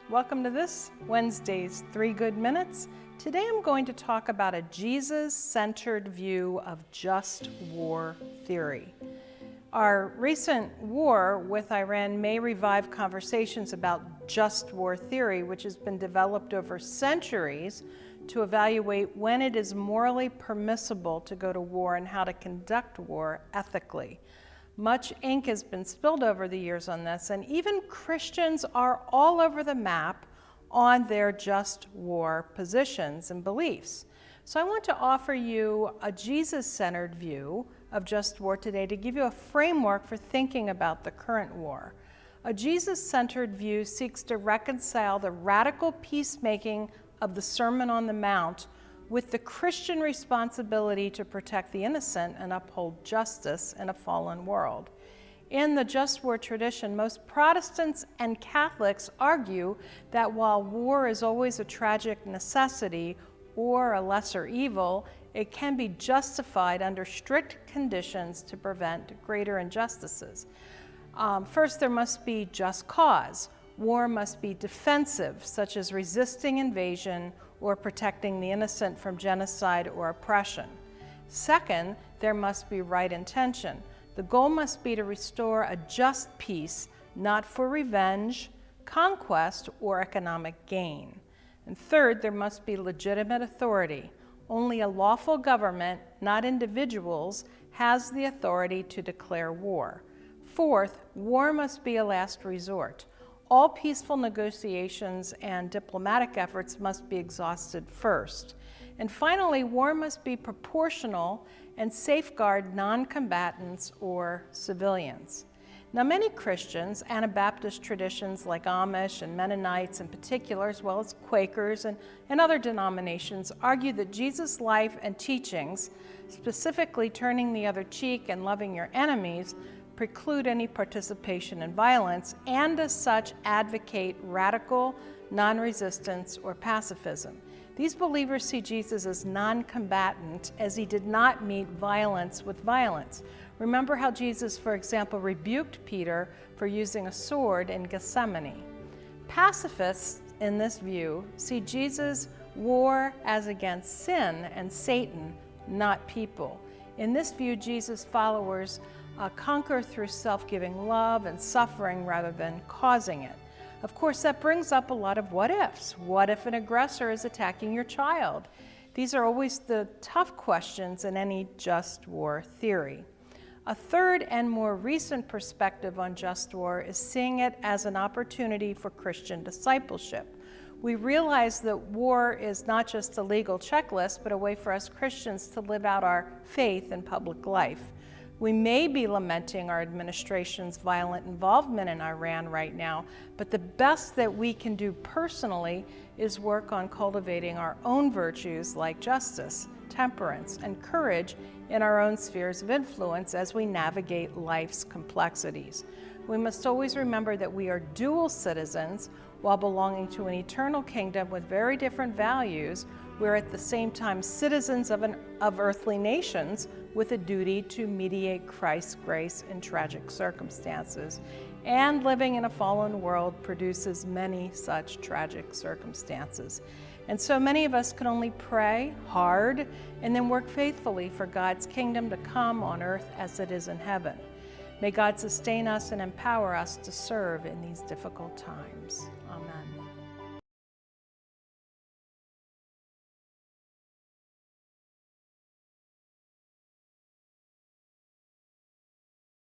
Welcome to this Wednesday's 3 Good Minutes. Today I'm going to talk about a Jesus-centered view of just war theory. Our recent war with Iran may revive conversations about just war theory, which has been developed over centuries to evaluate when it is morally permissible to go to war and how to conduct war ethically. Much ink has been spilled over the years on this, and even Christians are all over the map on their just war positions and beliefs. So I want to offer you a Jesus-centered view of just war today to give you a framework for thinking about the current war. A Jesus-centered view seeks to reconcile the radical peacemaking of the Sermon on the Mount with the Christian responsibility to protect the innocent and uphold justice in a fallen world. In the just war tradition, most Protestants and Catholics argue that while war is always a tragic necessity or a lesser evil, it can be justified under strict conditions to prevent greater injustices. First, there must be just cause. War must be defensive, such as resisting invasion or protecting the innocent from genocide or oppression. Second, there must be right intention. The goal must be to restore a just peace, not for revenge, conquest, or economic gain. And third, there must be legitimate authority. Only a lawful government, not individuals, has the authority to declare war. Fourth, war must be a last resort. All peaceful negotiations and diplomatic efforts must be exhausted first. And finally, war must be proportional and safeguard non-combatants or civilians. Now, many Christians, Anabaptist traditions like Amish and Mennonites in particular, as well as Quakers and other denominations, argue that Jesus' life and teachings, specifically turning the other cheek and loving your enemies, preclude any participation in violence, and as such advocate radical non-resistance or pacifism. These believers see Jesus as non-combatant, as he did not meet violence with violence. Remember how Jesus, for example, rebuked Peter for using a sword in Gethsemane. Pacifists, in this view, see Jesus' war as against sin and Satan, not people. In this view, Jesus' followers conquer through self-giving love and suffering rather than causing it. Of course, that brings up a lot of what ifs. What if an aggressor is attacking your child? These are always the tough questions in any just war theory. A third and more recent perspective on just war is seeing it as an opportunity for Christian discipleship. We realize that war is not just a legal checklist, but a way for us Christians to live out our faith in public life. We may be lamenting our administration's violent involvement in Iran right now, but the best that we can do personally is work on cultivating our own virtues like justice, temperance, and courage in our own spheres of influence as we navigate life's complexities. We must always remember that we are dual citizens while belonging to an eternal kingdom with very different values. We're at the same time citizens of earthly nations with a duty to mediate Christ's grace in tragic circumstances. And living in a fallen world produces many such tragic circumstances. And so many of us can only pray hard and then work faithfully for God's kingdom to come on earth as it is in heaven. May God sustain us and empower us to serve in these difficult times.